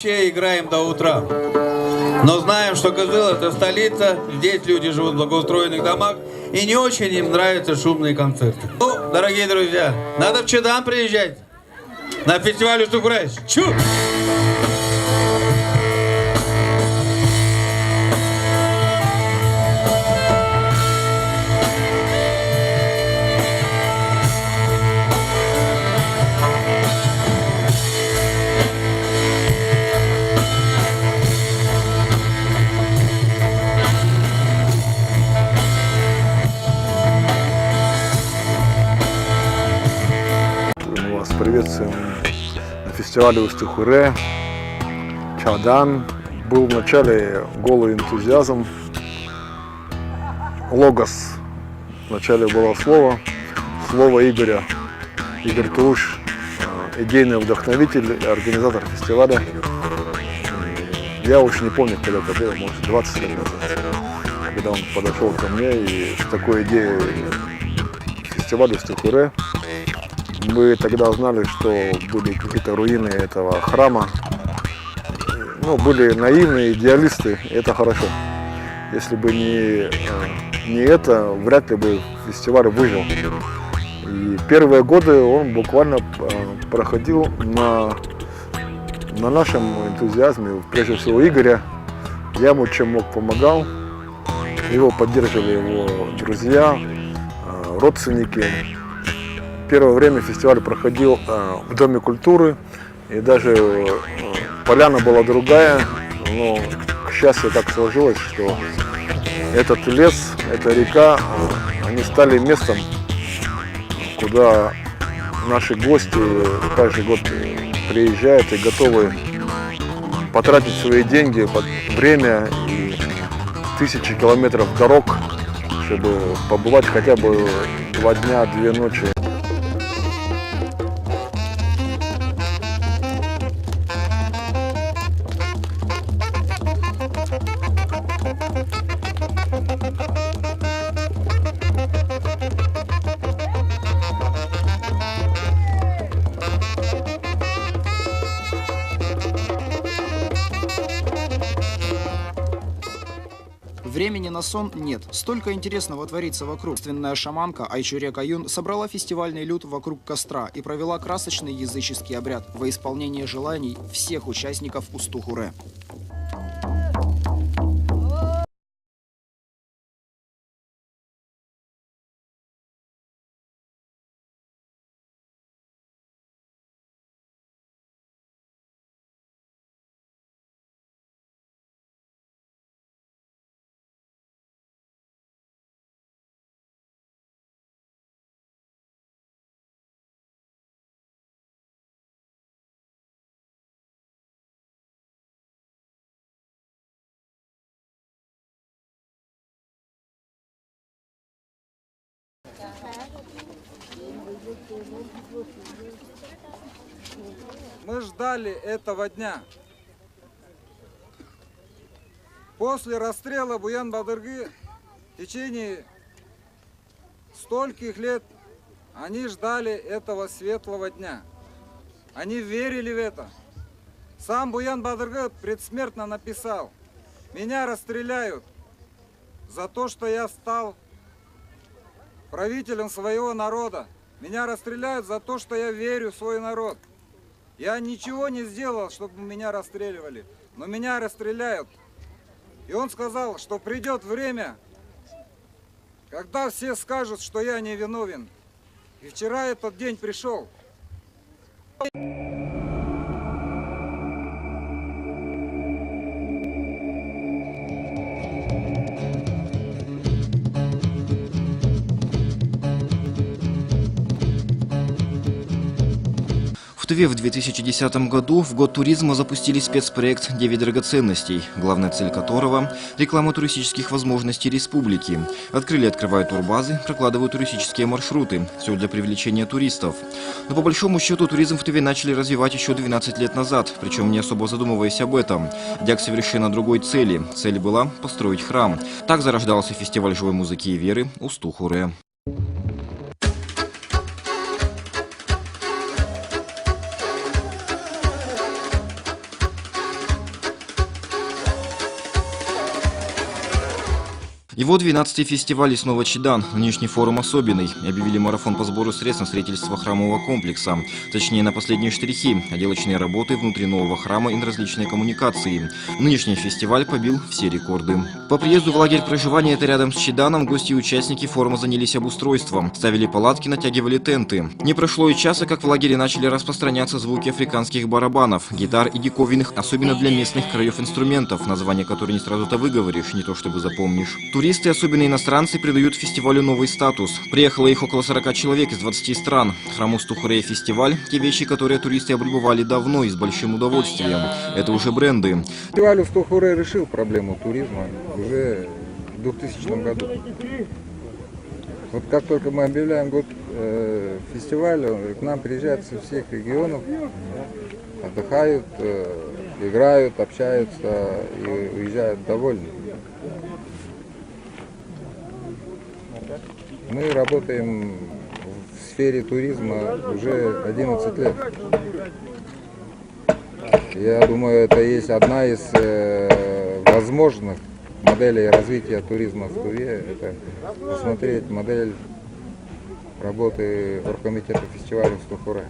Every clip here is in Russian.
Играем до утра. Но знаем, что Кызыл — это столица, здесь люди живут в благоустроенных домах, и не очень им нравятся шумные концерты. Ну, дорогие друзья, надо в Чадан приезжать на фестиваль Устух-Хуре. Чу! Мы вас приветствуем на фестивале Устух-Хуре. Чадан. Был вначале голый энтузиазм. Логос. Вначале было слово Игоря. Игорь Туруш, идейный вдохновитель, организатор фестиваля. Я уж не помню, когда это было, может 20 лет назад, когда он подошел ко мне и с такой идеей фестиваля Устух-Хуре. Мы тогда знали, что были какие-то руины этого храма. Ну, были наивные идеалисты, и это хорошо. Если бы не это, вряд ли бы фестиваль выжил. И первые годы он буквально проходил на нашем энтузиазме, прежде всего Игоря. Я ему чем мог помогал. Его поддерживали его друзья, родственники. Первое время фестиваль проходил в Доме культуры, и даже поляна была другая, но, к счастью, так сложилось, что этот лес, эта река, они стали местом, куда наши гости каждый год приезжают и готовы потратить свои деньги, время и тысячи километров дорог, чтобы побывать хотя бы 2 дня, 2 ночи. Времени на сон нет. Столько интересного творится вокруг.Ственная шаманка Айчуре Каюн собрала фестивальный люд вокруг костра и провела красочный языческий обряд во исполнение желаний всех участников Устух-Хуре. Мы ждали этого дня. После расстрела Буян-Бадыргы в течение стольких лет они ждали этого светлого дня. Они верили в это. Сам Буян-Бадыргы предсмертно написал: «Меня расстреляют за то, что я стал правителем своего народа. Меня расстреляют за то, что я верю в свой народ. Я ничего не сделал, чтобы меня расстреливали, но меня расстреляют». И он сказал, что придет время, когда все скажут, что я не виновен. И вчера этот день пришел. В Туве в 2010 году в год туризма запустили спецпроект «9 драгоценностей», главная цель которого – реклама туристических возможностей республики. Открыли и открывают турбазы, прокладывают туристические маршруты. Все для привлечения туристов. Но по большому счету туризм в Туве начали развивать еще 12 лет назад, причем не особо задумываясь об этом. Идя к совершенно другой цели. Цель была – построить храм. Так зарождался фестиваль живой музыки и веры Устух-Хуре. Его 12-й фестиваль и снова Чедан. Нынешний форум особенный. Объявили марафон по сбору средств на строительство храмового комплекса. Точнее, на последние штрихи, отделочные работы внутри нового храма и на различные коммуникации. Нынешний фестиваль побил все рекорды. По приезду в лагерь проживания это рядом с Чеданом гости и участники форума занялись обустройством. Ставили палатки, натягивали тенты. Не прошло и часа, как в лагере начали распространяться звуки африканских барабанов, гитар и диковинных, особенно для местных краев инструментов, название которых не сразу-то выговоришь, не то чтобы запомнишь. Туристы, особенно иностранцы, придают фестивалю новый статус. Приехало их около 40 человек из 20 стран. Храм Усту-Хуре фестиваль – те вещи, которые туристы облюбовали давно и с большим удовольствием. Это уже бренды. Фестиваль Усту-Хуре решил проблему туризма уже в 2000 году. Вот как только мы объявляем год фестиваля, к нам приезжают со всех регионов, отдыхают, играют, общаются и уезжают довольны. Мы работаем в сфере туризма уже 11 лет. Я думаю, это есть одна из возможных моделей развития туризма в Туве. Это посмотреть модель работы оргкомитета фестиваля Усту-Хуре.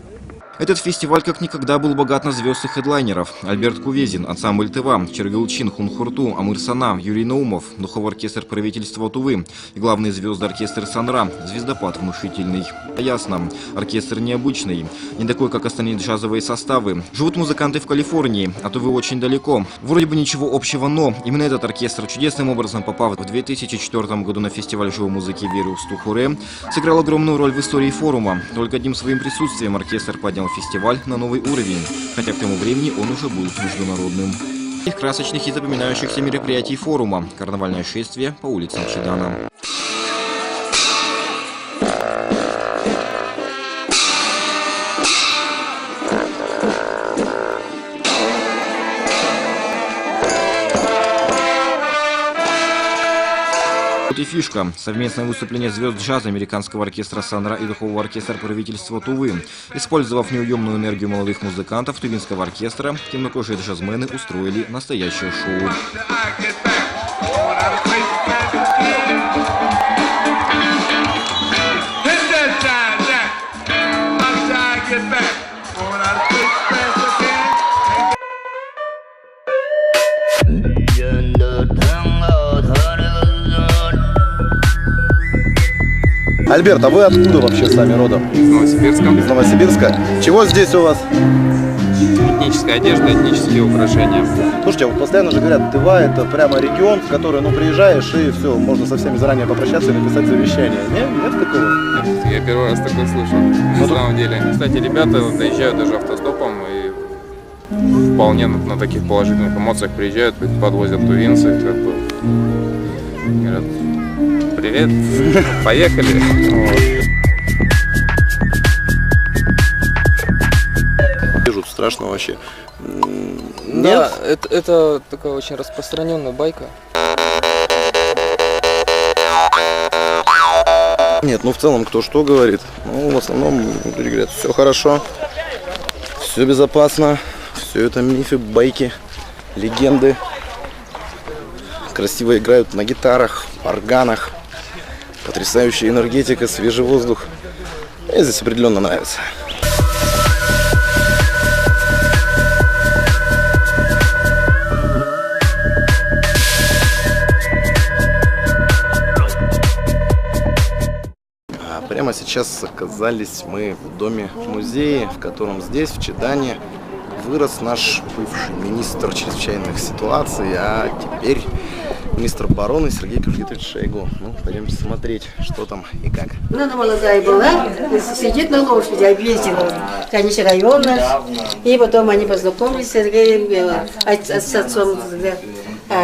Этот фестиваль как никогда был богат на звезд и хедлайнеров. Альберт Кувезин, ансамбль Тыва, Чергалчин, Хунхурту, Амыр Сана, Юрий Наумов, духовой оркестр правительства Тувы и главные звезды оркестр Санра. Звездопад внушительный. Ясно, оркестр необычный, не такой, как остальные джазовые составы. Живут музыканты в Калифорнии, а Тувы очень далеко. Вроде бы ничего общего, но именно этот оркестр, чудесным образом попав в 2004 году на фестиваль живой музыки Веры Усту-Хуре, сыграл огромную роль в истории форума. Только одним своим присутствием оркестр поднял фестиваль на новый уровень, хотя к тому времени он уже был международным. Из красочных и запоминающихся мероприятий форума – карнавальное шествие по улицам Чедана. И фишка – совместное выступление звезд джаза американского оркестра Санра и духового оркестра правительства Тувы. Использовав неуемную энергию молодых музыкантов тувинского оркестра, темнокожие джазмены устроили настоящее шоу. Альберт, а вы откуда вообще сами родом? Из Новосибирска. Из Новосибирска. Чего здесь у вас? Этническая одежда, этнические украшения. Слушайте, вот постоянно же говорят, Тыва — это прямо регион, в который, приезжаешь и все, можно со всеми заранее попрощаться и написать завещание. Нет такого? Нет, я первый раз такое слышу, на самом деле. Кстати, ребята доезжают даже автостопом и вполне на таких положительных эмоциях приезжают, подвозят тувинцы, как бы говорят: привет, поехали. Страшно вообще. Да, это такая очень распространенная байка. Нет, в целом кто что говорит. В основном люди говорят, все хорошо, все безопасно, все это мифы, байки, легенды. Красиво играют на гитарах, органах, потрясающая энергетика, свежий воздух. Мне здесь определенно нравится. Прямо сейчас оказались мы в доме-музее, в котором здесь, в Чедане, вырос наш бывший министр чрезвычайных ситуаций, а теперь министр обороны Сергей Кужугетович Шойгу. Пойдемте смотреть, что там и как. Она молодая была, сидит на лошади, объездила, конечно, район наш. И потом они познакомились с Сергеем, с отцом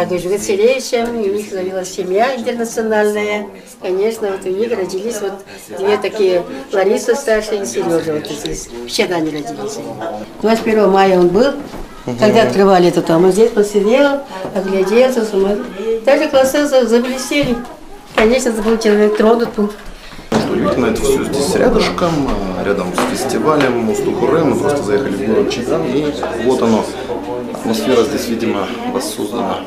Кужугет Сергеевичем, и у них завелась семья интернациональная. Конечно, у них родились две такие, Лариса старшая и Сережа здесь, в Чедане родились. 21 мая он был, когда открывали это там, он здесь посидел, огляделся, даже глаза заблестели. Конечно, это был человек тронут. Удивительно, это все здесь рядышком, рядом с фестивалем Усту-Хуре. Мы просто заехали в город Чедан, и вот оно. Атмосфера здесь, видимо, воссоздана.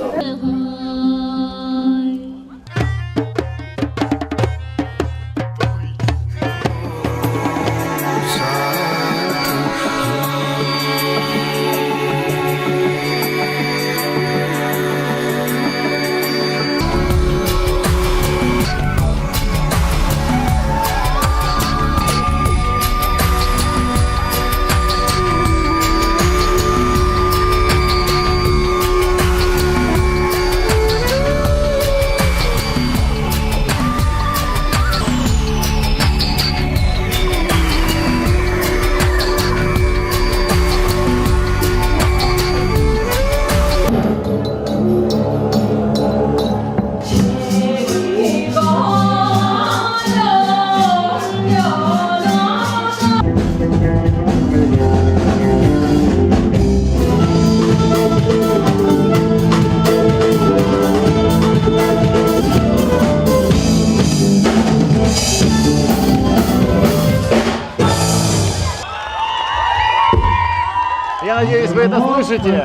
вы это слышите,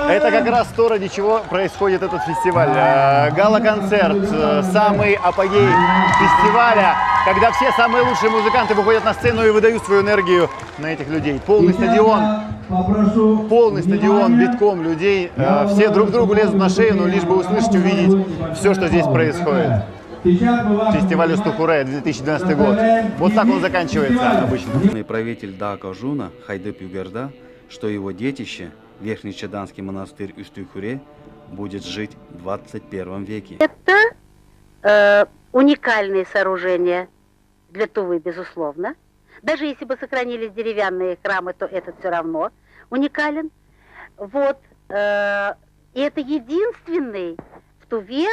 это как раз то, ради чего происходит этот фестиваль. Гала-концерт, самый апогей фестиваля, когда все самые лучшие музыканты выходят на сцену и выдают свою энергию на этих людей. Полный стадион битком людей. Все друг другу лезут на шею, но лишь бы услышать, увидеть все, что здесь происходит. Фестиваль Устухуре, 2012 год. Вот так он заканчивается обычно. Правитель Дака Жуна Хайдып утверждал, что его детище, Верхний Чаданский монастырь Устухуре, будет жить в 21 веке. Это уникальные сооружения для Тувы, безусловно. Даже если бы сохранились деревянные храмы, то этот все равно уникален. Вот. И это единственный в Туве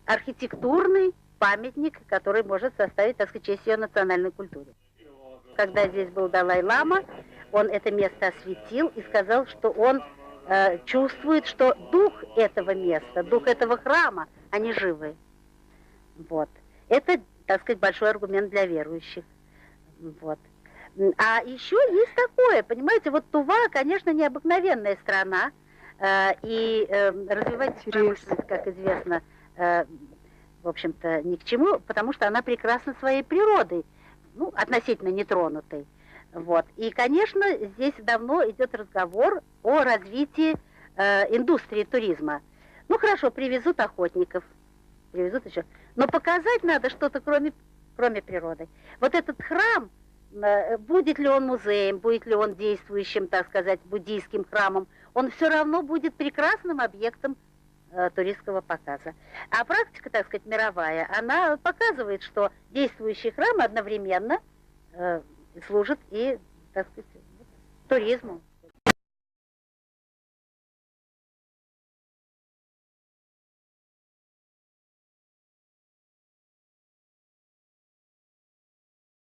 архитектурный памятник, который может составить, так сказать, честь ее национальной культуре. Когда здесь был Далай-лама, он это место осветил и сказал, что он чувствует, что дух этого места, дух этого храма, они живы. Вот. Это, так сказать, большой аргумент для верующих. Вот. А еще есть такое, понимаете, вот Тува, конечно, необыкновенная страна, и развивать промышленность, как известно, в общем-то, ни к чему, потому что она прекрасна своей природой, ну, относительно нетронутой. Вот. И, конечно, здесь давно идет разговор о развитии индустрии туризма. Ну, хорошо, привезут охотников, привезут еще. Но показать надо что-то, кроме природы. Вот этот храм, будет ли он музеем, будет ли он действующим, так сказать, буддийским храмом, он все равно будет прекрасным объектом туристского показа. А практика, так сказать, мировая, она показывает, что действующий храм одновременно служит и, так сказать, туризму.